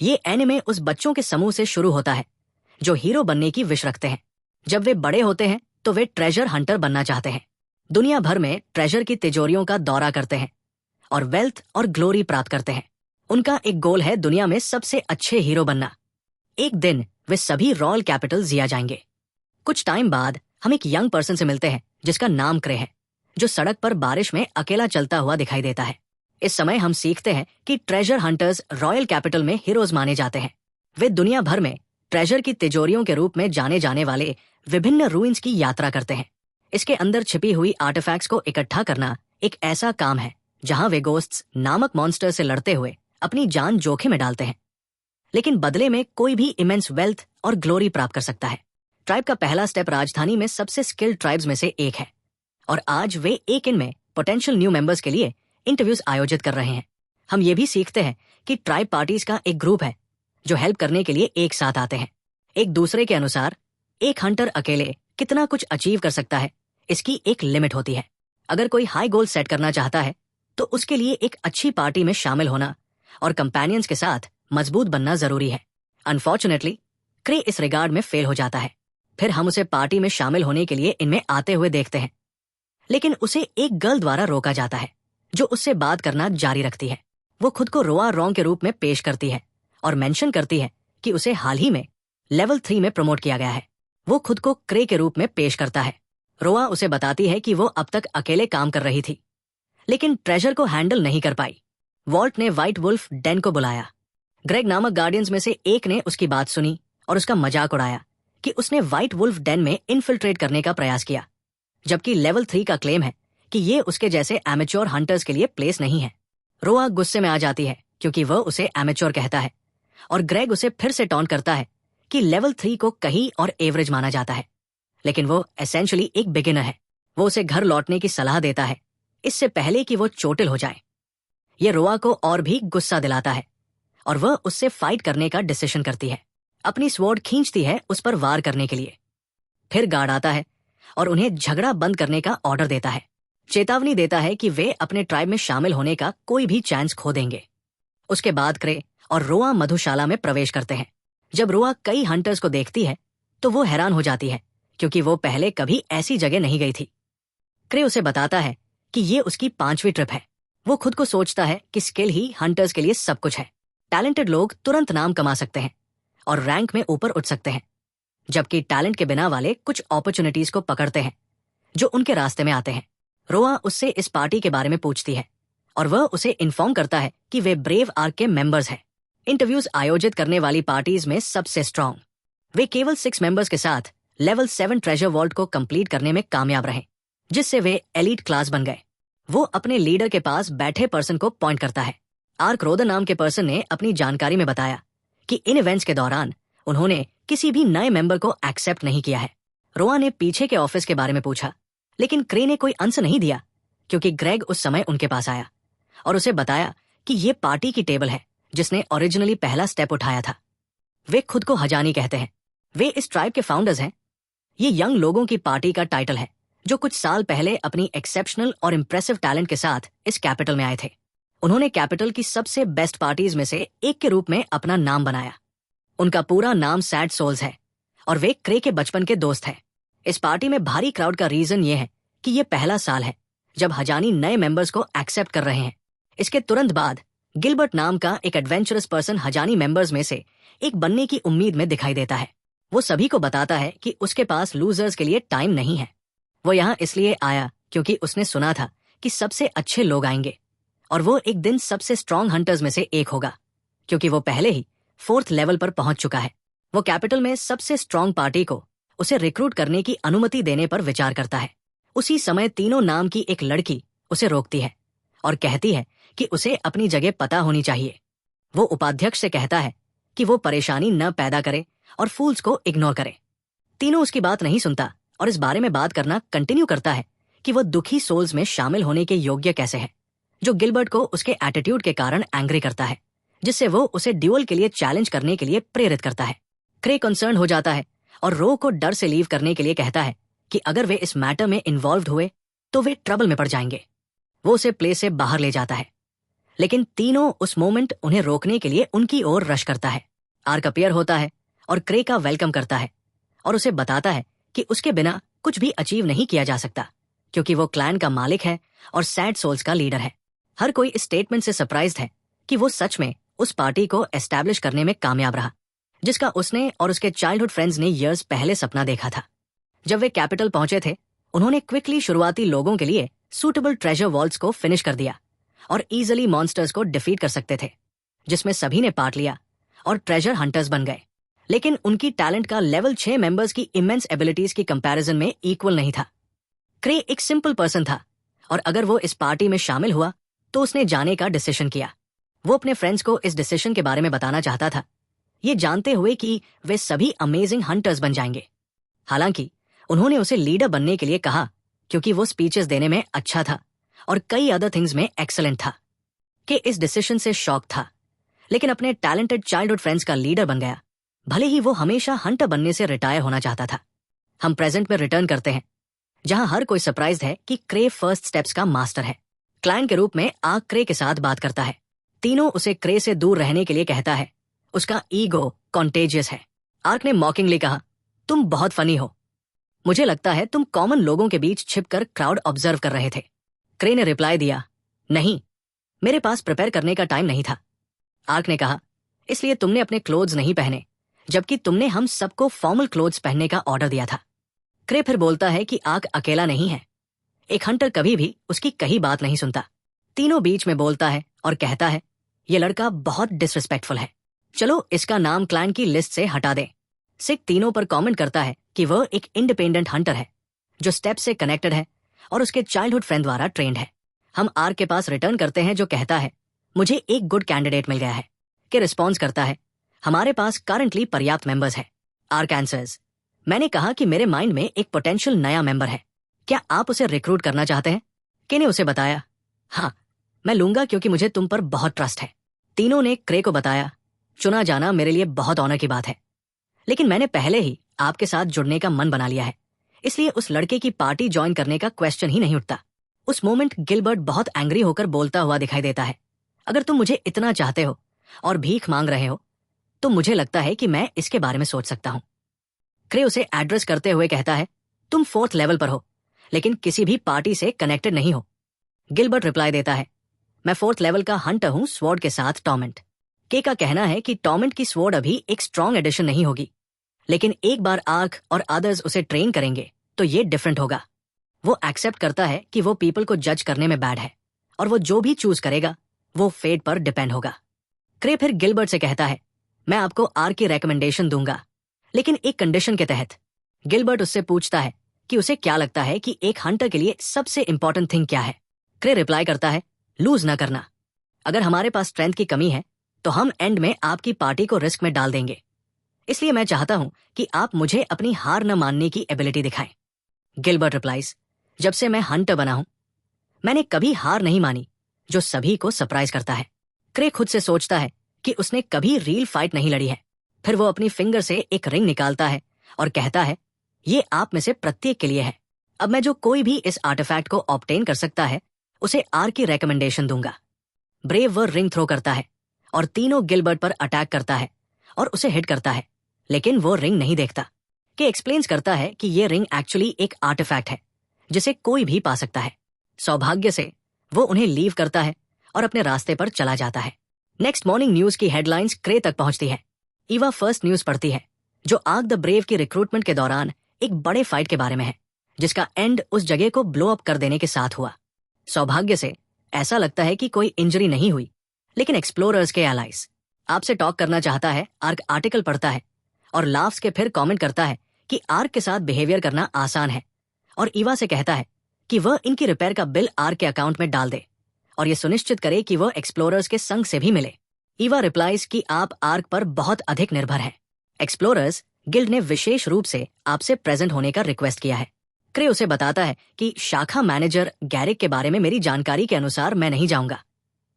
ये एनिमे उस बच्चों के समूह से शुरू होता है जो हीरो बनने की विश रखते हैं। जब वे बड़े होते हैं तो वे ट्रेजर हंटर बनना चाहते हैं। दुनिया भर में ट्रेजर की तिजोरियों का दौरा करते हैं और वेल्थ और ग्लोरी प्राप्त करते हैं। उनका एक गोल है दुनिया में सबसे अच्छे हीरो बनना। एक दिन वे सभी रॉयल कैपिटल जिया जाएंगे। कुछ टाइम बाद हम एक यंग पर्सन से मिलते हैं जिसका नाम क्रे है, जो सड़क पर बारिश में अकेला चलता हुआ दिखाई देता है। इस समय हम सीखते हैं कि ट्रेजर हंटर्स रॉयल कैपिटल में हीरोज माने जाते हैं। वे दुनिया भर में ट्रेजर की तिजोरियों के रूप में जाने जाने वाले विभिन्न रूइंस की यात्रा करते हैं। इसके अंदर छिपी हुई आर्टिफैक्ट्स को इकट्ठा करना एक ऐसा काम है जहां वे गोस्ट्स नामक मॉन्स्टर से लड़ते हुए अपनी जान जोखिम में डालते हैं, लेकिन बदले में कोई भी इमेंस वेल्थ और ग्लोरी प्राप्त कर सकता है। ट्राइब का पहला स्टेप राजधानी में सबसे स्किल्ड ट्राइब्स में से एक है और आज वे एक इनमें पोटेंशियल न्यू मेंबर्स के लिए इंटरव्यूज आयोजित कर रहे हैं। हम ये भी सीखते हैं कि ट्राइब पार्टीज का एक ग्रुप है जो हेल्प करने के लिए एक साथ आते हैं। एक दूसरे के अनुसार एक हंटर अकेले कितना कुछ अचीव कर सकता है, इसकी एक लिमिट होती है। अगर कोई हाई गोल सेट करना चाहता है तो उसके लिए एक अच्छी पार्टी में शामिल होना और कंपेनियंस के साथ मजबूत बनना जरूरी है। अनफॉर्चुनेटली क्रे इस रिगार्ड में फेल हो जाता है। फिर हम उसे पार्टी में शामिल होने के लिए इनमें आते हुए देखते हैं, लेकिन उसे एक गर्ल द्वारा रोका जाता है जो उससे बात करना जारी रखती है। वो खुद को रोआ रॉन्ग के रूप में पेश करती है और मेंशन करती है कि उसे हाल ही में लेवल 3 में प्रमोट किया गया है। वो खुद को क्रे के रूप में पेश करता है। रोआ उसे बताती है कि वो अब तक अकेले काम कर रही थी, लेकिन ट्रेजर को हैंडल नहीं कर पाई। वॉल्ट ने व्हाइट वुल्फ डेन को बुलाया। ग्रेग नामक गार्डियंस में से एक ने उसकी बात सुनी और उसका मजाक उड़ाया कि उसने व्हाइट वुल्फ डेन में इन्फिल्ट्रेट करने का प्रयास किया, जबकि लेवल 3 का क्लेम है कि ये उसके जैसे एमेच्योर हंटर्स के लिए प्लेस नहीं है। रोआ गुस्से में आ जाती है क्योंकि वह उसे एमेच्योर कहता है और ग्रेग उसे फिर से टॉन्ट करता है कि लेवल 3 को कहीं और एवरेज माना जाता है, लेकिन वो एसेंशियली एक बिगिनर है। वो उसे घर लौटने की सलाह देता है इससे पहले कि वो चोटिल हो जाए। ये रोआ को और भी गुस्सा दिलाता है और वह उससे फाइट करने का डिसीजन करती है। अपनी स्वॉर्ड खींचती है उस पर वार करने के लिए। फिर गार्ड आता है और उन्हें झगड़ा बंद करने का ऑर्डर देता है, चेतावनी देता है कि वे अपने ट्राइब में शामिल होने का कोई भी चांस खो देंगे। उसके बाद क्रे और रोआ मधुशाला में प्रवेश करते हैं। जब रोआ कई हंटर्स को देखती है तो वो हैरान हो जाती है क्योंकि वो पहले कभी ऐसी जगह नहीं गई थी। क्रे उसे बताता है कि ये उसकी 5वीं ट्रिप है। वो खुद को सोचता है कि स्किल ही हंटर्स के लिए सब कुछ है। टैलेंटेड लोग तुरंत नाम कमा सकते हैं और रैंक में ऊपर उठ सकते हैं, जबकि टैलेंट के बिना वाले कुछ अपॉर्चुनिटीज को पकड़ते हैं जो उनके रास्ते में आते हैं। रोआ उससे इस पार्टी के बारे में पूछती है और वह उसे इन्फॉर्म करता है कि वे ब्रेव आर्क के मेंबर्स हैं, इंटरव्यूज आयोजित करने वाली पार्टीज में सबसे स्ट्रांग। वे केवल 6 मेंबर्स के साथ लेवल 7 ट्रेजर वॉल्ट को कंप्लीट करने में कामयाब रहे, जिससे वे एलीट क्लास बन गए। वो अपने लीडर के पास बैठे पर्सन को पॉइंट करता है। आर्क रोदर नाम के पर्सन ने अपनी जानकारी में बताया कि इन इवेंट्स के दौरान उन्होंने किसी भी नए मेंबर को एक्सेप्ट नहीं किया है। रोआ ने पीछे के ऑफिस के बारे में पूछा, लेकिन क्रे ने कोई आंसर नहीं दिया क्योंकि ग्रेग उस समय उनके पास आया और उसे बताया कि ये पार्टी की टेबल है जिसने ओरिजिनली पहला स्टेप उठाया था। वे खुद को हजानी कहते हैं। वे इस ट्राइब के फाउंडर्स हैं। ये यंग लोगों की पार्टी का टाइटल है जो कुछ साल पहले अपनी एक्सेप्शनल और इम्प्रेसिव टैलेंट के साथ इस कैपिटल में आए थे। उन्होंने कैपिटल की सबसे बेस्ट पार्टीज में से एक के रूप में अपना नाम बनाया। उनका पूरा नाम सैड सोल्स है और वे क्रे के बचपन के दोस्त हैं। इस पार्टी में भारी क्राउड का रीजन ये है कि ये पहला साल है जब हजानी नए मेंबर्स को एक्सेप्ट कर रहे हैं। इसके तुरंत बाद गिलबर्ट नाम का एक एडवेंचरस पर्सन हजानी मेंबर्स में से एक बनने की उम्मीद में दिखाई देता है। वो सभी को बताता है कि उसके पास लूजर्स के लिए टाइम नहीं है। वो यहाँ इसलिए आया क्योंकि उसने सुना था कि सबसे अच्छे लोग आएंगे और वो एक दिन सबसे स्ट्रांग हंटर्स में से एक होगा क्योंकि वो पहले ही 4th लेवल पर पहुंच चुका है। वो कैपिटल में सबसे स्ट्रांग पार्टी को उसे रिक्रूट करने की अनुमति देने पर विचार करता है। उसी समय तीनों नाम की एक लड़की उसे रोकती है और कहती है कि उसे अपनी जगह पता होनी चाहिए। वो उपाध्यक्ष से कहता है कि वो परेशानी न पैदा करे और फूल्स को इग्नोर करे। तीनों उसकी बात नहीं सुनता और इस बारे में बात करना कंटिन्यू करता है कि वो दुखी सोल्स में शामिल होने के योग्य कैसे है, जो गिलबर्ट को उसके एटीट्यूड के कारण एंग्री करता है, जिससे वो उसे ड्यूअल के लिए चैलेंज करने के लिए प्रेरित करता है। क्रे कंसर्न हो जाता है और रो को डर से लीव करने के लिए कहता है कि अगर वे इस मैटर में इन्वॉल्व हुए तो वे ट्रबल में पड़ जाएंगे। वो उसे प्ले से बाहर ले जाता है। लेकिन तीनों उस मोमेंट उन्हें रोकने के लिए उनकी ओर रश करता है। आर्क अपीयर होता है और क्रे का वेलकम करता है और उसे बताता है कि उसके बिना कुछ भी अचीव नहीं किया जा सकता, क्योंकि वो क्लैन का मालिक है और सैड सोल्स का लीडर है। हर कोई इस स्टेटमेंट से सरप्राइज्ड है कि वो सच में उस पार्टी को एस्टैब्लिश करने में कामयाब रहा, जिसका उसने और उसके चाइल्डहुड फ्रेंड्स ने ईयर्स पहले सपना देखा था। जब वे कैपिटल पहुंचे थे, उन्होंने क्विकली शुरुआती लोगों के लिए सूटेबल ट्रेजर वॉल्ट्स को फिनिश कर दिया और इजीली मॉन्स्टर्स को डिफीट कर सकते थे, जिसमें सभी ने पार्ट लिया और ट्रेजर हंटर्स बन गए। लेकिन उनकी टैलेंट का लेवल 6 मेंबर्स की इमेंस एबिलिटीज की कंपैरिजन में इक्वल नहीं था। क्रे एक सिंपल पर्सन था और अगर वो इस पार्टी में शामिल हुआ तो उसने जाने का डिसीजन किया। वो अपने फ्रेंड्स को इस डिसीजन के बारे में बताना चाहता था, ये जानते हुए कि वे सभी अमेजिंग हंटर्स बन जाएंगे। हालांकि उन्होंने उसे लीडर बनने के लिए कहा क्योंकि वो स्पीचेस देने में अच्छा था और कई अदर थिंग्स में एक्सीलेंट था। कि इस डिसीजन से शॉक था, लेकिन अपने टैलेंटेड चाइल्डहुड फ्रेंड्स का लीडर बन गया, भले ही वो हमेशा हंटर बनने से रिटायर होना चाहता था। हम प्रेजेंट में रिटर्न करते हैं, जहां हर कोई सरप्राइज्ड है कि क्रे फर्स्ट स्टेप्स का मास्टर है। क्लाइंट के रूप में आर्क क्रे के साथ बात करता है। तीनों उसे क्रे से दूर रहने के लिए कहता है। उसका ईगो कॉन्टेजियस है। आर्क ने मॉकिंगली कहा, तुम बहुत फनी हो। मुझे लगता है तुम कॉमन लोगों के बीच छिपकर क्राउड ऑब्जर्व कर रहे थे। क्रे ने रिप्लाई दिया, नहीं, मेरे पास प्रिपेयर करने का टाइम नहीं था। आर्क ने कहा, इसलिए तुमने अपने क्लोथ्स नहीं पहने, जबकि तुमने हम सबको फॉर्मल क्लोथ्स पहनने का ऑर्डर दिया था। क्रे फिर बोलता है कि आर्क अकेला नहीं है। एक हंटर कभी भी उसकी कही बात नहीं सुनता। तीनों बीच में बोलता है और कहता है, ये लड़का बहुत डिसरिस्पेक्टफुल है, चलो इसका नाम क्लाइंट की लिस्ट से हटा दें। सिक तीनों पर कमेंट करता है कि वह एक इंडिपेंडेंट हंटर है जो स्टेप से कनेक्टेड है और उसके चाइल्डहुड फ्रेंड द्वारा ट्रेंड है। हम आर्क के पास रिटर्न करते हैं जो कहता है, मुझे एक गुड कैंडिडेट मिल गया है। के रिस्पॉन्स करता है, हमारे पास करंटली पर्याप्त मेंबर्स है। आर्क आंसर्स, मैंने कहा कि मेरे माइंड में एक पोटेंशियल नया मेंबर है, क्या आप उसे रिक्रूट करना चाहते हैं? के ने उसे बताया, हाँ मैं लूंगा क्योंकि मुझे तुम पर बहुत ट्रस्ट है। तीनों ने क्रे को बताया, चुना जाना मेरे लिए बहुत ऑनर की बात है, लेकिन मैंने पहले ही आपके साथ जुड़ने का मन बना लिया है, इसलिए उस लड़के की पार्टी ज्वाइन करने का क्वेश्चन ही नहीं उठता। उस मोमेंट गिलबर्ट बहुत एंग्री होकर बोलता हुआ दिखाई देता है, अगर तुम मुझे इतना चाहते हो और भीख मांग रहे हो तो मुझे लगता है कि मैं इसके बारे में सोच सकता हूं। क्रे उसे एड्रेस करते हुए कहता है, तुम 4th लेवल पर हो लेकिन किसी भी पार्टी से कनेक्टेड नहीं हो। गिलबर्ट रिप्लाई देता है, मैं 4th लेवल का हंटर हूं स्वॉर्ड के साथ टॉर्मेंट। के का कहना है कि टॉर्मेंट की स्वॉर्ड अभी एक स्ट्रॉन्ग एडिशन नहीं होगी, लेकिन एक बार आर्क और अदर्स उसे ट्रेन करेंगे तो ये डिफरेंट होगा। वो एक्सेप्ट करता है कि वो पीपल को जज करने में बैड है और वो जो भी चूज करेगा वो फेट पर डिपेंड होगा। क्रे फिर गिलबर्ट से कहता है, मैं आपको आर्क की रेकमेंडेशन दूंगा, लेकिन एक कंडीशन के तहत। गिलबर्ट उससे पूछता है कि उसे क्या लगता है कि एक हंटर के लिए सबसे इंपॉर्टेंट थिंग क्या है। क्रे रिप्लाई करता है, लूज ना करना। अगर हमारे पास स्ट्रेंथ की कमी है तो हम एंड में आपकी पार्टी को रिस्क में डाल देंगे, इसलिए मैं चाहता हूं कि आप मुझे अपनी हार न मानने की एबिलिटी दिखाएं। गिलबर्ट रिप्लाइज, जब से मैं हंटर बना हूं मैंने कभी हार नहीं मानी, जो सभी को सरप्राइज करता है। क्रे खुद से सोचता है कि उसने कभी रियल फाइट नहीं लड़ी है। फिर वो अपनी फिंगर से एक रिंग निकालता है और कहता है, ये आप में से प्रत्येक के लिए है। अब मैं जो कोई भी इस आर्टिफैक्ट को ऑब्टेन कर सकता है उसे आर्क की रेकमेंडेशन दूंगा। ब्रेव वो रिंग थ्रो करता है और तीनों गिलबर्ट पर अटैक करता है और उसे हिट करता है, लेकिन वो रिंग नहीं देखता। के एक्सप्लेन्स करता है कि ये रिंग एक्चुअली एक आर्टिफैक्ट है जिसे कोई भी पा सकता है। सौभाग्य से वो उन्हें लीव करता है और अपने रास्ते पर चला जाता है। नेक्स्ट मॉर्निंग न्यूज की हेडलाइंस क्रे तक पहुंचती है। ईवा फर्स्ट न्यूज पढ़ती है जो आर्क द ब्रेव की रिक्रूटमेंट के दौरान एक बड़े फाइट के बारे में है, जिसका एंड उस जगह को ब्लो अप कर देने के साथ हुआ। सौभाग्य से ऐसा लगता है कि कोई इंजरी नहीं हुई, लेकिन एक्सप्लोरर्स के एलाइज आपसे टॉक करना चाहता है। आर्क आर्टिकल पढ़ता है और लाफ्स के फिर कमेंट करता है कि आर्क के साथ बिहेवियर करना आसान है और ईवा से कहता है कि वह इनकी रिपेयर का बिल आर्क के अकाउंट में डाल दे और ये सुनिश्चित करे कि वह एक्सप्लोरर्स के संग से भी मिले। ईवा रिप्लाइज कि आप आर्क पर बहुत अधिक निर्भर हैं। एक्सप्लोरर्स गिल्ड ने विशेष रूप से आपसे प्रेजेंट होने का रिक्वेस्ट किया है। क्रे उसे बताता है कि शाखा मैनेजर गैरिक के बारे में मेरी जानकारी के अनुसार मैं नहीं जाऊंगा,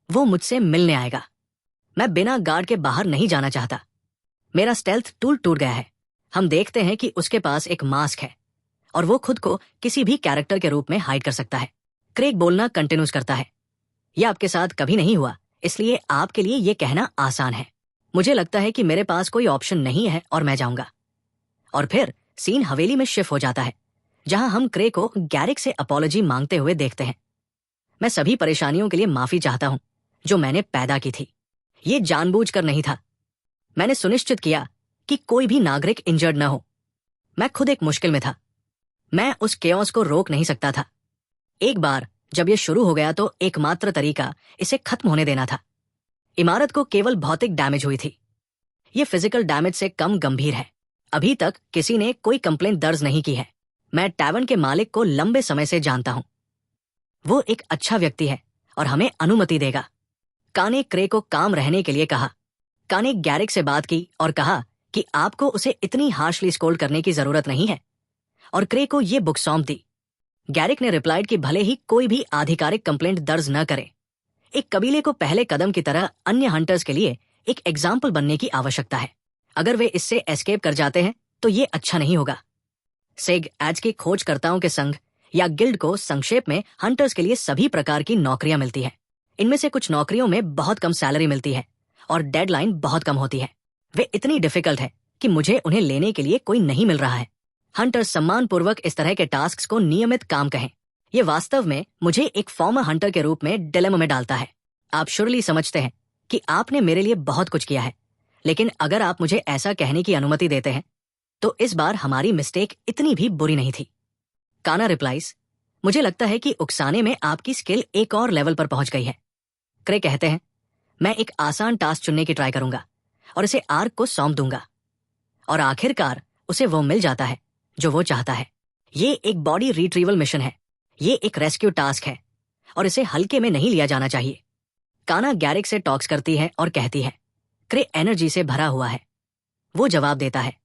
वो मुझसे मिलने आएगा। मैं बिना गार्ड के बाहर नहीं जाना चाहता। मेरा स्टेल्थ टूल टूट गया है। हम देखते हैं कि उसके पास एक मास्क है और वो खुद को किसी भी कैरेक्टर के रूप में हाइड कर सकता है। क्रेग बोलना कंटिन्यूस करता है, यह आपके साथ कभी नहीं हुआ इसलिए आपके लिए ये कहना आसान है। मुझे लगता है कि मेरे पास कोई ऑप्शन नहीं है और मैं जाऊंगा। और फिर सीन हवेली में शिफ्ट हो जाता है, जहां हम क्रे को गैरिक से अपॉलॉजी मांगते हुए देखते हैं। मैं सभी परेशानियों के लिए माफी चाहता हूं जो मैंने पैदा की थी। ये जानबूझकर नहीं था। मैंने सुनिश्चित किया कि कोई भी नागरिक इंजर्ड न हो। मैं खुद एक मुश्किल में था। मैं उस केओस को रोक नहीं सकता था। एक बार जब यह शुरू हो गया तो एकमात्र तरीका इसे खत्म होने देना था। इमारत को केवल भौतिक डैमेज हुई थी। यह फिजिकल डैमेज से कम गंभीर है। अभी तक किसी ने कोई कंप्लेंट दर्ज नहीं की है। मैं टैवर्न के मालिक को लंबे समय से जानता हूं। वो एक अच्छा व्यक्ति है और हमें अनुमति देगा। का ने क्रे को काम रहने के लिए कहा। का ने गैरिक से बात की और कहा कि आपको उसे इतनी हार्शली स्कोल्ड करने की जरूरत नहीं है, और क्रे को यह बुक सौंप दी। गैरिक ने रिप्लाइड कि भले ही कोई भी आधिकारिक कंप्लेंट दर्ज न करे, एक कबीले को पहले कदम की तरह अन्य हंटर्स के लिए एक एग्जाम्पल बनने की आवश्यकता है। अगर वे इससे एस्केप कर जाते हैं तो ये अच्छा नहीं होगा। सेग एज के खोजकर्ताओं के संघ या गिल्ड को संक्षेप में हंटर्स के लिए सभी प्रकार की नौकरियां मिलती है। इनमें से कुछ नौकरियों में बहुत कम सैलरी मिलती है और डेडलाइन बहुत कम होती है। वे इतनी डिफिकल्ट है कि मुझे उन्हें लेने के लिए कोई नहीं मिल रहा है। हंटर्स सम्मानपूर्वक इस तरह के टास्क को नियमित काम कहें। ये वास्तव में मुझे एक फॉर्मर हंटर के रूप में डिलेमा में डालता है। आप शुरली समझते हैं कि आपने मेरे लिए बहुत कुछ किया है, लेकिन अगर आप मुझे ऐसा कहने की अनुमति देते हैं तो इस बार हमारी मिस्टेक इतनी भी बुरी नहीं थी। काना रिप्लाइज, मुझे लगता है कि उकसाने में आपकी स्किल एक और लेवल पर पहुंच गई है। क्रे कहते हैं, मैं एक आसान टास्क चुनने की ट्राई करूंगा और इसे आर्क को सौंप दूंगा, और आखिरकार उसे वो मिल जाता है जो वो चाहता है। ये एक बॉडी रिट्रीवल मिशन है। ये एक रेस्क्यू टास्क है और इसे हल्के में नहीं लिया जाना चाहिए। काना गैरिक से टॉक्स करती है और कहती है, क्रे एनर्जी से भरा हुआ है। वो जवाब देता है,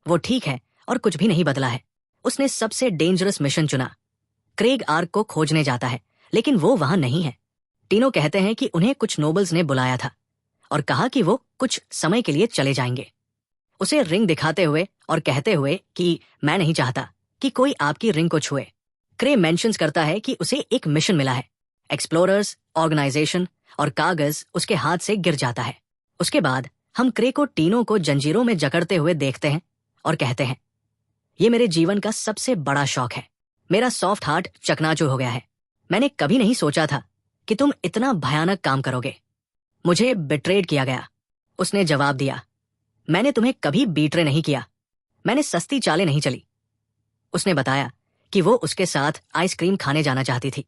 वो ठीक है और कुछ भी नहीं बदला है। उसने सबसे डेंजरस मिशन चुना। क्रेग आर्क को खोजने जाता है, लेकिन वो वहां नहीं है। तीनों कहते हैं कि उन्हें कुछ नोबल्स ने बुलाया था और कहा कि वो कुछ समय के लिए चले जाएंगे। उसे रिंग दिखाते हुए और कहते हुए कि मैं नहीं चाहता कि कोई आपकी रिंग को छुए। क्रे मेंशंस करता है कि उसे एक मिशन मिला है। एक्सप्लोरर्स, ऑर्गेनाइजेशन और कागज उसके हाथ से गिर जाता है। उसके बाद हम क्रे को तीनों को जंजीरों में जकड़ते हुए देखते हैं और कहते हैं, ये मेरे जीवन का सबसे बड़ा शौक है। मेरा सॉफ्ट हार्ट चकनाचूर हो गया है। मैंने कभी नहीं सोचा था कि तुम इतना भयानक काम करोगे। मुझे बिट्रेड किया गया। उसने जवाब दिया, मैंने तुम्हें कभी बीट्रे नहीं किया। मैंने सस्ती चालें नहीं चली। उसने बताया कि वो उसके साथ आइसक्रीम खाने जाना चाहती थी,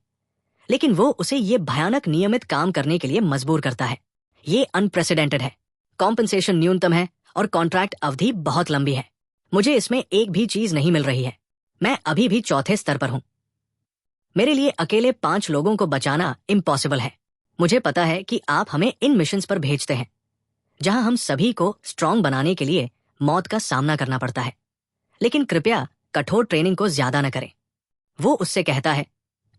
लेकिन वो उसे ये भयानक नियमित काम करने के लिए मजबूर करता है। ये अनप्रेसिडेंटेड है। कॉम्पनसेशन न्यूनतम है और कॉन्ट्रैक्ट अवधि बहुत लंबी है। मुझे इसमें एक भी चीज नहीं मिल रही है। मैं अभी भी चौथे स्तर पर हूं। मेरे लिए अकेले 5 लोगों को बचाना इम्पॉसिबल है। मुझे पता है कि आप हमें इन मिशंस पर भेजते हैं जहां हम सभी को स्ट्रांग बनाने के लिए मौत का सामना करना पड़ता है, लेकिन कृपया कठोर ट्रेनिंग को ज्यादा न करें। वो उससे कहता है,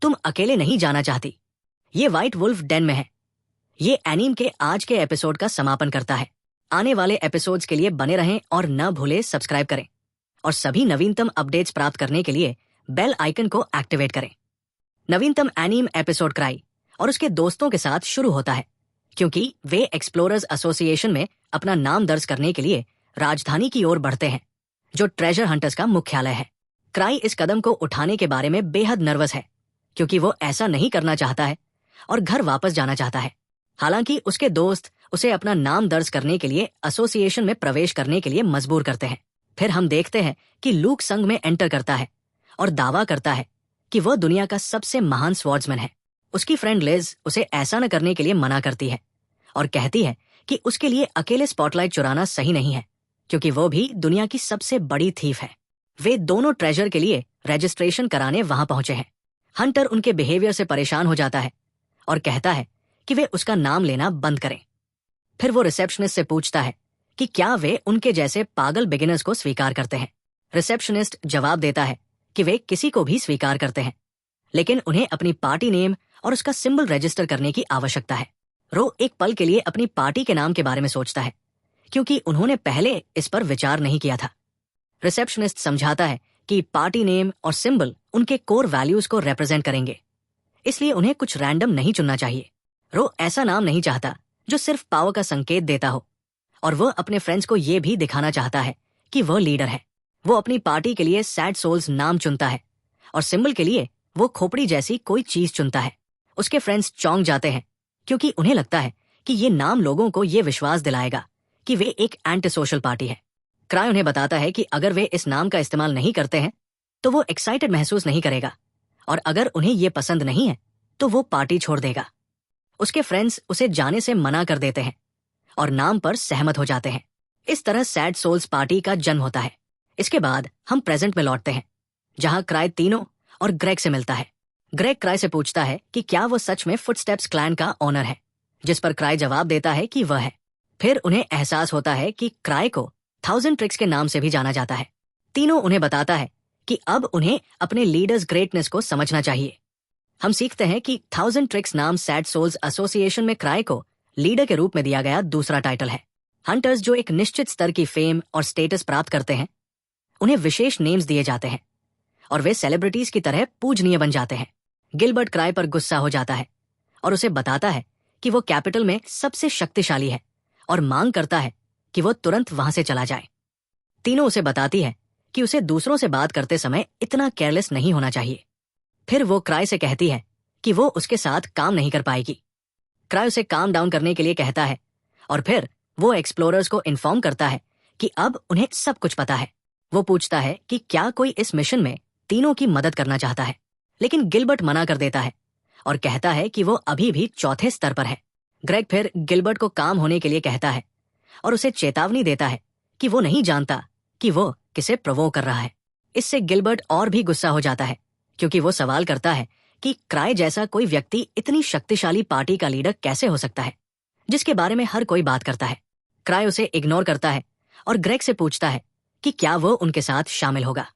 तुम अकेले नहीं जाना चाहती। ये व्हाइट वुल्फ डेन में है। ये एनीम के आज के एपिसोड का समापन करता है। आने वाले एपिसोड्स के लिए बने रहें और न भूलें सब्सक्राइब करें, और सभी नवीनतम अपडेट्स प्राप्त करने के लिए बेल आइकन को एक्टिवेट करें। नवीनतम एनीम एपिसोड क्राई और उसके दोस्तों के साथ शुरू होता है, क्योंकि वे एक्सप्लोरर्स एसोसिएशन में अपना नाम दर्ज करने के लिए राजधानी की ओर बढ़ते हैं, जो ट्रेजर हंटर्स का मुख्यालय है। क्राई इस कदम को उठाने के बारे में बेहद नर्वस है, क्योंकि वो ऐसा नहीं करना चाहता है और घर वापस जाना चाहता है। हालांकि उसके दोस्त उसे अपना नाम दर्ज करने के लिए एसोसिएशन में प्रवेश करने के लिए मजबूर करते हैं। फिर हम देखते हैं कि लूक संघ में एंटर करता है और दावा करता है कि वह दुनिया का सबसे महान स्वॉर्ड्समैन है। उसकी फ्रेंड लिज उसे ऐसा न करने के लिए मना करती है और कहती है कि उसके लिए अकेले स्पॉटलाइट चुराना सही नहीं है, क्योंकि वो भी दुनिया की सबसे बड़ी थीफ है। वे दोनों ट्रेजर के लिए रजिस्ट्रेशन कराने वहां पहुंचे हैं। हंटर उनके बिहेवियर से परेशान हो जाता है और कहता है कि वे उसका नाम लेना बंद करें। फिर वो रिसेप्शनिस्ट से पूछता है कि क्या वे उनके जैसे पागल बिगिनर्स को स्वीकार करते हैं। रिसेप्शनिस्ट जवाब देता है कि वे किसी को भी स्वीकार करते हैं, लेकिन उन्हें अपनी पार्टी नेम और उसका सिंबल रजिस्टर करने की आवश्यकता है। रो एक पल के लिए अपनी पार्टी के नाम के बारे में सोचता है, क्योंकि उन्होंने पहले इस पर विचार नहीं किया था। रिसेप्शनिस्ट समझाता है कि पार्टी नेम और सिंबल उनके कोर वैल्यूज को रिप्रेजेंट करेंगे, इसलिए उन्हें कुछ रैंडम नहीं चुनना चाहिए। रो ऐसा नाम नहीं चाहता जो सिर्फ पावर का संकेत देता हो, और वह अपने फ्रेंड्स को यह भी दिखाना चाहता है कि वह लीडर है। वो अपनी पार्टी के लिए सैड सोल्स नाम चुनता है और सिंबल के लिए वो खोपड़ी जैसी कोई चीज चुनता है। उसके फ्रेंड्स चौंक जाते हैं क्योंकि उन्हें लगता है कि ये नाम लोगों को ये विश्वास दिलाएगा कि वे एक एंटी सोशल पार्टी है। क्राई उन्हें बताता है कि अगर वे इस नाम का इस्तेमाल नहीं करते हैं तो वो एक्साइटेड महसूस नहीं करेगा, और अगर उन्हें ये पसंद नहीं है तो वो पार्टी छोड़ देगा। उसके फ्रेंड्स उसे जाने से मना कर देते हैं और नाम पर सहमत हो जाते हैं। इस तरह सैड सोल्स पार्टी का जन्म होता है। इसके बाद हम प्रेजेंट में लौटते हैं, जहां क्राई तीनो और ग्रेग से मिलता है। ग्रेग क्राई से पूछता है कि क्या वो सच में फुटस्टेप्स क्लैन का ओनर है, जिस पर क्राई जवाब देता है कि वह है। फिर उन्हें एहसास होता है कि क्राई को 1000 ट्रिक्स के नाम से भी जाना जाता है। तीनों उन्हें बताता है कि अब उन्हें अपने लीडर्स ग्रेटनेस को समझना चाहिए। हम सीखते हैं कि 1000 ट्रिक्स नाम सैड सोल्स एसोसिएशन में क्राई को लीडर के रूप में दिया गया दूसरा टाइटल है। हंटर्स जो एक निश्चित स्तर की फेम और स्टेटस प्राप्त करते हैं, उन्हें विशेष नेम्स दिए जाते हैं और वे सेलिब्रिटीज की तरह पूजनीय बन जाते हैं। गिलबर्ट क्राई पर गुस्सा हो जाता है और उसे बताता है कि वो कैपिटल में सबसे शक्तिशाली है और मांग करता है कि वो तुरंत वहां से चला जाए। तीनों उसे बताती है कि उसे दूसरों से बात करते समय इतना केयरलेस नहीं होना चाहिए। फिर वो क्राई से कहती है कि वो उसके साथ काम नहीं कर पाएगी। क्राई उसे काम डाउन करने के लिए कहता है और फिर वो एक्सप्लोरर्स को इन्फॉर्म करता है कि अब उन्हें सब कुछ पता है। वो पूछता है कि क्या कोई इस मिशन में तीनों की मदद करना चाहता है, लेकिन गिलबर्ट मना कर देता है और कहता है कि वो अभी भी चौथे स्तर पर है। ग्रेग फिर गिलबर्ट को काम होने के लिए कहता है और उसे चेतावनी देता है कि वो नहीं जानता कि वो किसे प्रोवोक कर रहा है। इससे गिलबर्ट और भी गुस्सा हो जाता है क्योंकि वो सवाल करता है कि क्राई जैसा कोई व्यक्ति इतनी शक्तिशाली पार्टी का लीडर कैसे हो सकता है, जिसके बारे में हर कोई बात करता है। क्राई उसे इग्नोर करता है और ग्रेग से पूछता है कि क्या वो उनके साथ शामिल होगा।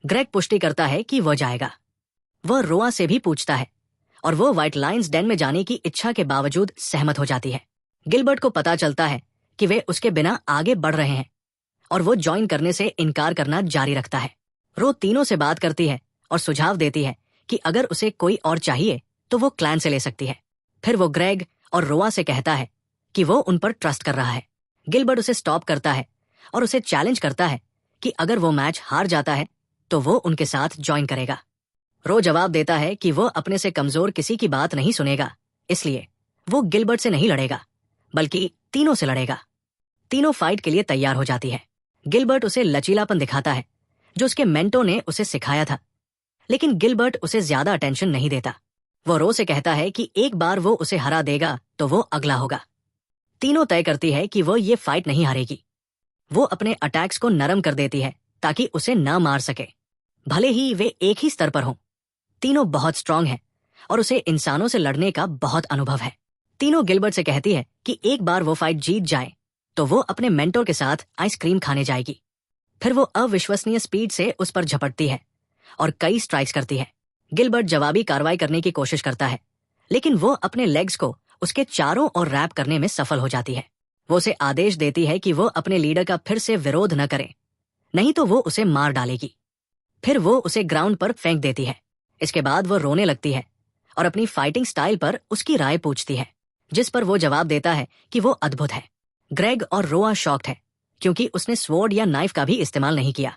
ग्रेग पुष्टि करता है कि वह जाएगा। वह रोआ से भी पूछता है और वो व्हाइट लायंस डेन में जाने की इच्छा के बावजूद सहमत हो जाती है। गिलबर्ट को पता चलता है कि वे उसके बिना आगे बढ़ रहे हैं और वो ज्वाइन करने से इनकार करना जारी रखता है। रो तीनों से बात करती है और सुझाव देती है कि अगर उसे कोई और चाहिए तो वो क्लैन से ले सकती है। फिर वो ग्रेग और रोआ से कहता है कि वो उन पर ट्रस्ट कर रहा है। गिलबर्ट उसे स्टॉप करता है और उसे चैलेंज करता है कि अगर वो मैच हार जाता है तो वो उनके साथ ज्वाइन करेगा। रो जवाब देता है कि वो अपने से कमजोर किसी की बात नहीं सुनेगा, इसलिए वो गिलबर्ट से नहीं लड़ेगा बल्कि तीनों से लड़ेगा। तीनों फाइट के लिए तैयार हो जाती है। गिलबर्ट उसे लचीलापन दिखाता है जो उसके मेंटो ने उसे सिखाया था, लेकिन गिलबर्ट उसे ज्यादा अटेंशन नहीं देता। वो रो से कहता है कि एक बार वो उसे हरा देगा तो वो अगला होगा। तीनों तय करती है कि वो ये फाइट नहीं हारेगी। वो अपने अटैक्स को नरम कर देती है ताकि उसे ना मार सके, भले ही वे एक ही स्तर पर हों। तीनों बहुत स्ट्रांग है और उसे इंसानों से लड़ने का बहुत अनुभव है। तीनों गिलबर्ट से कहती है कि एक बार वो फाइट जीत जाए तो वो अपने मेंटोर के साथ आइसक्रीम खाने जाएगी। फिर वो अविश्वसनीय स्पीड से उस पर झपटती है और कई स्ट्राइक्स करती है। गिलबर्ट जवाबी कार्रवाई करने की कोशिश करता है, लेकिन वो अपने लेग्स को उसके चारों ओर रैप करने में सफल हो जाती है। वो उसे आदेश देती है कि वो अपने लीडर का फिर से विरोध न करे, नहीं तो वो उसे मार डालेगी। फिर वो उसे ग्राउंड पर फेंक देती है। इसके बाद वो रोने लगती है और अपनी फाइटिंग स्टाइल पर उसकी राय पूछती है, जिस पर वो जवाब देता है कि वो अद्भुत है। ग्रेग और रोआ शॉक्ड है क्योंकि उसने स्वॉर्ड या नाइफ का भी इस्तेमाल नहीं किया।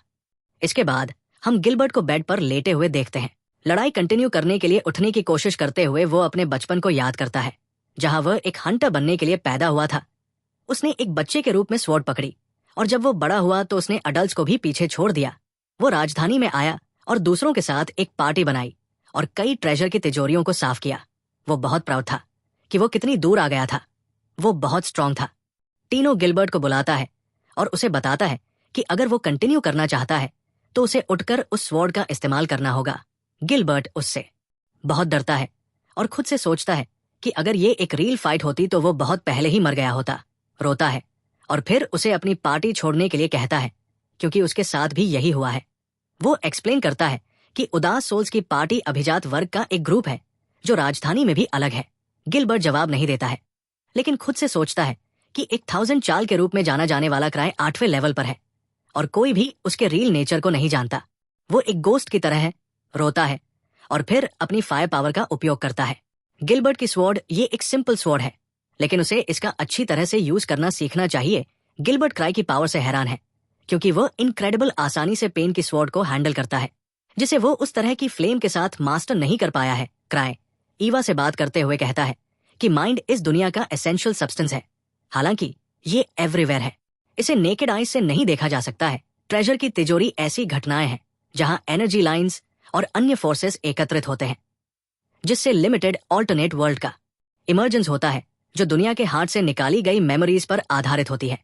इसके बाद हम गिलबर्ट को बेड पर लेटे हुए देखते हैं। लड़ाई कंटिन्यू करने के लिए उठने की कोशिश करते हुए वो अपने बचपन को याद करता है, जहां वह एक हंटर बनने के लिए पैदा हुआ था। उसने एक बच्चे के रूप में स्वॉर्ड पकड़ी और जब वो बड़ा हुआ तो उसने अडल्ट्स को भी पीछे छोड़ दिया। वो राजधानी में आया और दूसरों के साथ एक पार्टी बनाई और कई ट्रेजर की तिजोरियों को साफ किया। वो बहुत प्राउड था कि वो कितनी दूर आ गया था। वो बहुत स्ट्रांग था। तीनों गिलबर्ट को बुलाता है और उसे बताता है कि अगर वो कंटिन्यू करना चाहता है तो उसे उठकर उस स्वॉर्ड का इस्तेमाल करना होगा। गिलबर्ट उससे बहुत डरता है और खुद से सोचता है कि अगर ये एक रियल फाइट होती तो वो बहुत पहले ही मर गया होता। रोता है और फिर उसे अपनी पार्टी छोड़ने के लिए कहता है क्योंकि उसके साथ भी यही हुआ है। वो एक्सप्लेन करता है कि उदास सोल्स की पार्टी अभिजात वर्ग का एक ग्रुप है जो राजधानी में भी अलग है। गिलबर्ट जवाब नहीं देता है, लेकिन खुद से सोचता है कि एक 1000 चाल के रूप में जाना जाने वाला क्राई 8वें लेवल पर है और कोई भी उसके रियल नेचर को नहीं जानता। वो एक गोस्ट की तरह है। रोता है और फिर अपनी फायर पावर का उपयोग करता है। गिलबर्ट की स्वॉर्ड ये एक सिंपल स्वॉर्ड है, लेकिन उसे इसका अच्छी तरह से यूज करना सीखना चाहिए। गिलबर्ट क्राई की पावर से हैरान है, क्योंकि वो इनक्रेडिबल आसानी से पेन की स्वॉर्ड को हैंडल करता है, जिसे वो उस तरह की फ्लेम के साथ मास्टर नहीं कर पाया है। क्राई ईवा से बात करते हुए कहता है कि माइंड इस दुनिया का एसेंशियल सब्सटेंस है, हालांकि ये एवरीवेयर है, इसे नेकेड आईज से नहीं देखा जा सकता है। ट्रेजर की तिजोरी ऐसी घटनाएं हैं जहां एनर्जी लाइंस और अन्य फोर्सेस एकत्रित होते हैं, जिससे लिमिटेड ऑल्टरनेट वर्ल्ड का इमर्जेंस होता है, जो दुनिया के हाथ से निकाली गई मेमोरीज पर आधारित होती है।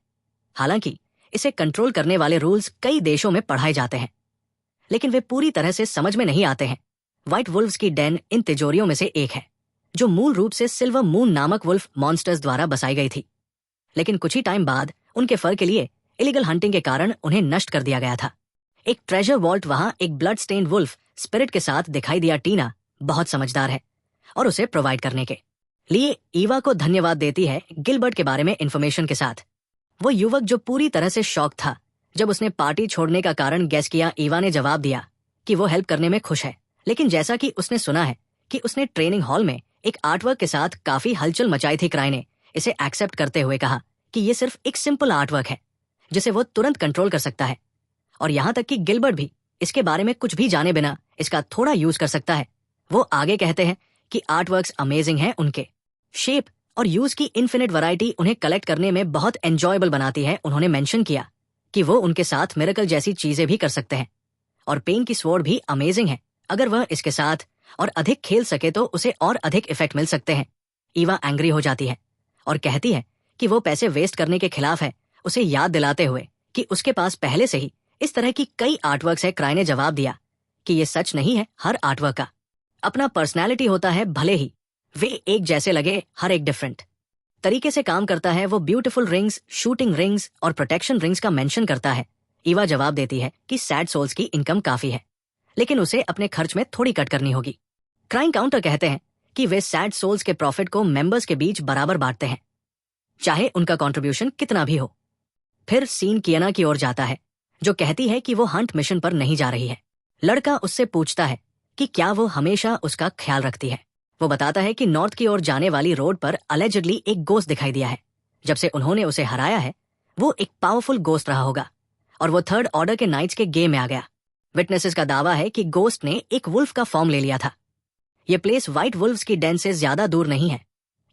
हालांकि इसे कंट्रोल करने वाले रूल्स कई देशों में पढ़ाए जाते हैं, लेकिन वे पूरी तरह से समझ में नहीं आते हैं। व्हाइट वुल्व्स की डेन इन तिजोरियों में से एक है, जो मूल रूप से सिल्वर मून नामक वुल्फ मॉन्स्टर्स द्वारा बसाई गई थी, लेकिन कुछ ही टाइम बाद उनके फर के लिए इलीगल हंटिंग के कारण उन्हें नष्ट कर दिया गया था। एक ट्रेजर वॉल्ट वहां एक ब्लड स्टेन्ड वुल्फ स्पिरिट के साथ दिखाई दिया। टीना बहुत समझदार है और उसे प्रोवाइड करने के लिए ईवा को धन्यवाद देती है गिलबर्ट के बारे में इंफॉर्मेशन के साथ। वो युवक जो पूरी तरह से शॉक था जब उसने पार्टी छोड़ने का कारण गेस किया, ईवा ने जवाब दिया कि वो हेल्प करने में खुश है, लेकिन जैसा कि उसने सुना है कि उसने ट्रेनिंग हॉल में एक आर्टवर्क के साथ काफी हलचल मचाई थी, क्राई ने इसे एक्सेप्ट करते हुए कहा कि ये सिर्फ एक सिंपल आर्टवर्क है जिसे वो तुरंत कंट्रोल कर सकता है, और यहां तक कि गिलबर्ट भी इसके बारे में कुछ भी जाने बिना इसका थोड़ा यूज कर सकता है। वो आगे कहते हैं कि आर्टवर्क्स अमेजिंग हैं, उनके शेप और यूज की इन्फिनिट वैरायटी उन्हें कलेक्ट करने में बहुत एंजॉयबल बनाती है। उन्होंने मेंशन किया कि वो उनके साथ मिरेकल जैसी चीजें भी कर सकते हैं, और पेन की स्वॉर्ड भी अमेजिंग है। अगर वह इसके साथ और अधिक खेल सके तो उसे और अधिक इफेक्ट मिल सकते हैं। ईवा एंग्री हो जाती है और कहती है कि वो पैसे वेस्ट करने के खिलाफ है, उसे याद दिलाते हुए कि उसके पास पहले से ही इस तरह की कई आर्टवर्क्स है। क्राई ने जवाब दिया कि ये सच नहीं है, हर आर्टवर्क का अपना पर्सनैलिटी होता है, भले ही वे एक जैसे लगे, हर एक डिफरेंट तरीके से काम करता है। वो ब्यूटीफुल रिंग्स, शूटिंग रिंग्स और प्रोटेक्शन रिंग्स का मेंशन करता है। ईवा जवाब देती है कि सैड सोल्स की इनकम काफी है, लेकिन उसे अपने खर्च में थोड़ी कट करनी होगी। क्राइम काउंटर कहते हैं कि वे सैड सोल्स के प्रॉफिट को मेंबर्स के बीच बराबर बांटते हैं, चाहे उनका कंट्रीब्यूशन कितना भी हो। फिर सीन कियाना की ओर जाता है, जो कहती है कि वो हंट मिशन पर नहीं जा रही है। लड़का उससे पूछता है कि क्या वो हमेशा उसका ख्याल रखती है। वो बताता है कि नॉर्थ की ओर जाने वाली रोड पर अलेजिडली एक गोस्ट दिखाई दिया है। जब से उन्होंने उसे हराया है, वो एक पावरफुल गोस्ट रहा होगा, और वो थर्ड ऑर्डर के नाइट्स के गेम में आ गया। विटनेसेस का दावा है कि गोस्ट ने एक वुल्फ का फॉर्म ले लिया था। ये प्लेस व्हाइट वुल्व्स की डेन से ज्यादा दूर नहीं है,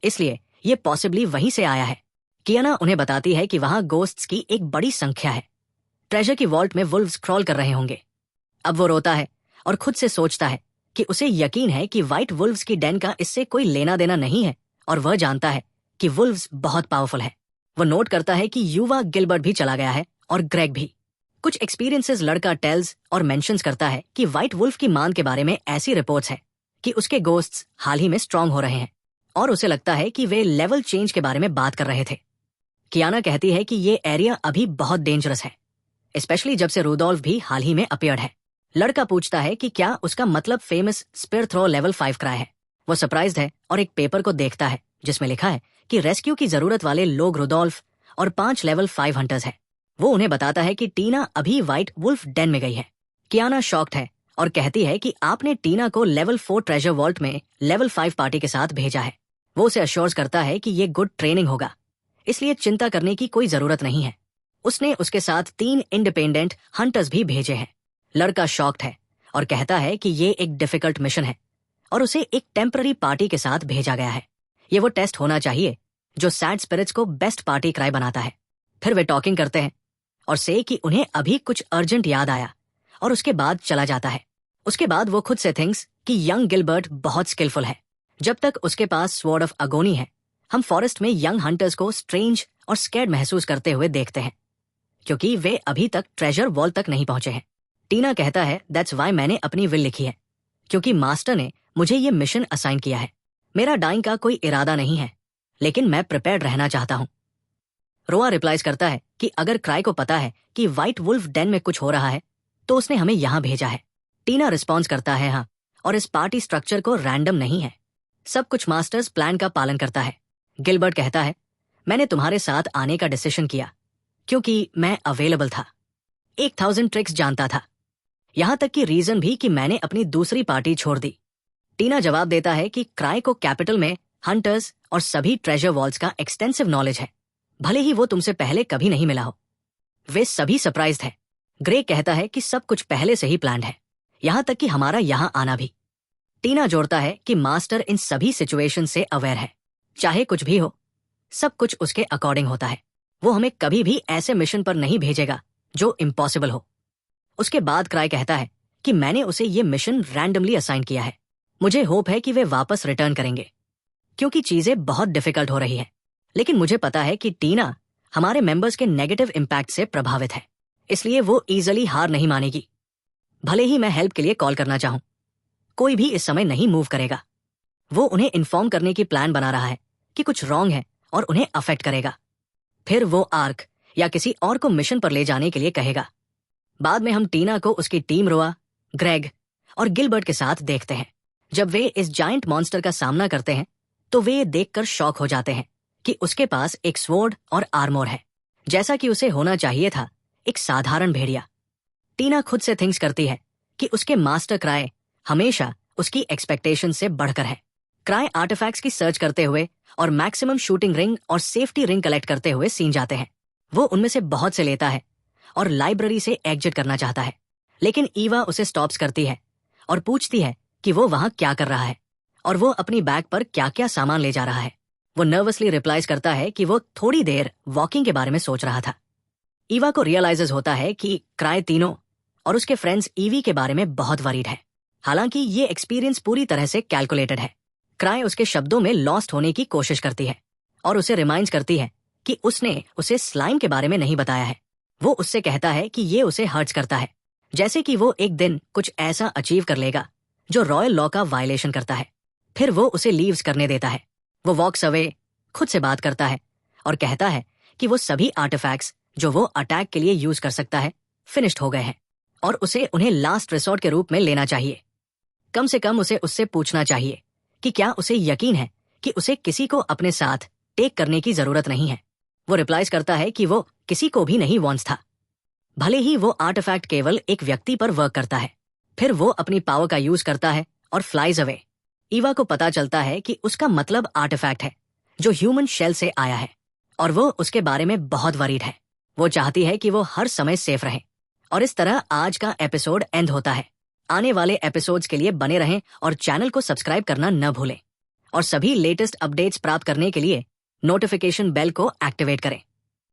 इसलिए ये पॉसिबली वहीं से आया है। कियाना उन्हें बताती है कि वहां गोस्ट्स की एक बड़ी संख्या है। ट्रेजर की वॉल्ट में वुल्व्स क्रॉल कर रहे होंगे। अब वो रोता है और खुद से सोचता है कि उसे यकीन है कि व्हाइट वुल्व्स की डेन का इससे कोई लेना देना नहीं है, और वह जानता है कि वुल्व्स बहुत पावरफुल है। वो नोट करता है कि युवा गिलबर्ट भी चला गया है और ग्रेग भी। कुछ एक्सपीरियंसेस लड़का टेल्स और मेंशंस करता है कि व्हाइट वुल्फ की मान के बारे में ऐसी रिपोर्ट्स है कि उसके गोस्ट्स हाल ही में स्ट्रांग हो रहे हैं, और उसे लगता है कि वे लेवल चेंज के बारे में बात कर रहे थे। कियाना कहती है कि ये एरिया अभी बहुत डेंजरस है, स्पेशली जब से रूडोल्फ भी हाल ही में अपीयर्ड है। लड़का पूछता है कि क्या उसका मतलब फेमस स्पीयर थ्रो लेवल 5 क्राई है। वो सरप्राइज्ड है और एक पेपर को देखता है जिसमें लिखा है कि रेस्क्यू की जरूरत वाले लोग रूडोल्फ और 5 लेवल 5 हंटर्स हैं। वो उन्हें बताता है कि टीना अभी व्हाइट वुल्फ डेन में गई है। कियाना शॉक्ड है और कहती है कि आपने टीना को लेवल 4 ट्रेजर वॉल्ट में लेवल 5 पार्टी के साथ भेजा है। वो उसे अश्योर्स करता है कि ये गुड ट्रेनिंग होगा, इसलिए चिंता करने की कोई जरूरत नहीं है। उसने उसके साथ 3 इंडिपेंडेंट हंटर्स भी भेजे हैं। लड़का शॉक्ड है और कहता है कि ये एक डिफिकल्ट मिशन है और उसे एक टेम्पररी पार्टी के साथ भेजा गया है। ये वो टेस्ट होना चाहिए जो सैड स्पिरिट्स को बेस्ट पार्टी क्राई बनाता है। फिर वे टॉकिंग करते हैं और से कि उन्हें अभी कुछ अर्जेंट याद आया, और उसके बाद चला जाता है। उसके बाद वो खुद से थिंक्स कि यंग गिलबर्ट बहुत स्किलफुल है। जब तक उसके पास स्वॉर्ड ऑफ अगोनी है, हम फॉरेस्ट में यंग हंटर्स को स्ट्रेंज और स्कैर्ड महसूस करते हुए देखते हैं, क्योंकि वे अभी तक ट्रेजर वॉल तक नहीं पहुंचे हैं। टीना कहता है दैट्स वाई मैंने अपनी विल लिखी है, क्योंकि मास्टर ने मुझे ये मिशन असाइन किया है। मेरा डाइंग का कोई इरादा नहीं है, लेकिन मैं प्रिपेयर्ड रहना चाहता हूं। रोआ रिप्लाइज करता है कि अगर क्राई को पता है कि व्हाइट वुल्फ डेन में कुछ हो रहा है तो उसने हमें यहां भेजा है। टीना रिस्पॉन्स करता है हाँ, और इस पार्टी स्ट्रक्चर को रैंडम नहीं है, सब कुछ मास्टर्स प्लान का पालन करता है। गिलबर्ट कहता है मैंने तुम्हारे साथ आने का डिसीजन किया क्योंकि मैं अवेलेबल था, 1000 ट्रिक्स जानता था, यहां तक कि रीजन भी कि मैंने अपनी दूसरी पार्टी छोड़ दी। टीना जवाब देता है कि क्राई को कैपिटल में हंटर्स और सभी ट्रेजर वॉल्स का एक्सटेंसिव नॉलेज है, भले ही वो तुमसे पहले कभी नहीं मिला हो। वे सभी सरप्राइज्ड है। ग्रे कहता है कि सब कुछ पहले से ही प्लान्ड है, यहां तक कि हमारा यहां आना भी। टीना जोड़ता है कि मास्टर इन सभी सिचुएशन से अवेयर है, चाहे कुछ भी हो, सब कुछ उसके अकॉर्डिंग होता है। वो हमें कभी भी ऐसे मिशन पर नहीं भेजेगा जो इम्पॉसिबल हो। उसके बाद क्राई कहता है कि मैंने उसे ये मिशन रैंडमली असाइन किया है। मुझे होप है कि वे वापस रिटर्न करेंगे, क्योंकि चीजें बहुत डिफिकल्ट हो रही है। लेकिन मुझे पता है कि टीना हमारे मेंबर्स के नेगेटिव इम्पैक्ट से प्रभावित है, इसलिए वो इजीली हार नहीं मानेगी। भले ही मैं हेल्प के लिए कॉल करना चाहूं, कोई भी इस समय नहीं मूव करेगा। वो उन्हें इन्फॉर्म करने की प्लान बना रहा है कि कुछ रॉन्ग है और उन्हें अफेक्ट करेगा। फिर वो आर्क या किसी और को मिशन पर ले जाने के लिए कहेगा। बाद में हम टीना को उसकी टीम रोआ, ग्रेग और गिलबर्ट के साथ देखते हैं। जब वे इस जायंट मॉन्स्टर का सामना करते हैं तो वे ये देखकर शॉक हो जाते हैं कि उसके पास एक स्वॉर्ड और आर्मोर है, जैसा कि उसे होना चाहिए था एक साधारण भेड़िया। टीना खुद से थिंक्स करती है कि उसके मास्टर क्राई हमेशा उसकी एक्सपेक्टेशन से बढ़कर है। क्राई आर्टिफैक्ट्स की सर्च करते हुए और मैक्सिमम शूटिंग रिंग और सेफ्टी रिंग कलेक्ट करते हुए सीन जाते हैं। वो उनमें से बहुत से लेता है और लाइब्रेरी से एग्जिट करना चाहता है, लेकिन ईवा उसे स्टॉप्स करती है और पूछती है कि वो वहां क्या कर रहा है और वो अपनी बैग पर क्या क्या सामान ले जा रहा है। वो नर्वसली रिप्लाइज करता है कि वो थोड़ी देर वॉकिंग के बारे में सोच रहा था। ईवा को रियलाइजेस होता है कि क्राई तीनों और उसके फ्रेंड्स ईवी के बारे में बहुत वरीड है, हालांकि ये एक्सपीरियंस पूरी तरह से कैलकुलेटेड है। क्राई उसके शब्दों में लॉस्ट होने की कोशिश करती है और उसे रिमाइंड करती है कि उसने उसे स्लाइम के बारे में नहीं बताया है। वो उससे कहता है कि ये उसे हर्ट्स करता है, जैसे कि वो एक दिन कुछ ऐसा अचीव कर लेगा जो रॉयल लॉ का वायलेशन करता है। फिर वो उसे लीव्स करने देता है। वो वॉक्स अवे, खुद से बात करता है और कहता है कि वो सभी आर्टिफैक्ट्स जो वो अटैक के लिए यूज कर सकता है फिनिश्ड हो गए हैं और उसे उन्हें लास्ट रिसोर्ट के रूप में लेना चाहिए। कम से कम उसे उससे पूछना चाहिए कि क्या उसे यकीन है कि उसे किसी को अपने साथ टेक करने की जरूरत नहीं है। वो रिप्लाइज करता है कि वो किसी को भी नहीं वॉन्ट्स था, भले ही वो आर्टिफैक्ट केवल एक व्यक्ति पर वर्क करता है। फिर वो अपनी पावर का यूज करता है और फ्लाइज अवे। ईवा को पता चलता है कि उसका मतलब आर्टिफैक्ट है जो ह्यूमन शेल से आया है और वो उसके बारे में बहुत वरीड है। वो चाहती है कि वो हर समय सेफ रहे। और इस तरह आज का एपिसोड एंड होता है। आने वाले एपिसोड्स के लिए बने रहें और चैनल को सब्सक्राइब करना न भूलें और सभी लेटेस्ट अपडेट्स प्राप्त करने के लिए नोटिफिकेशन बेल को एक्टिवेट करें।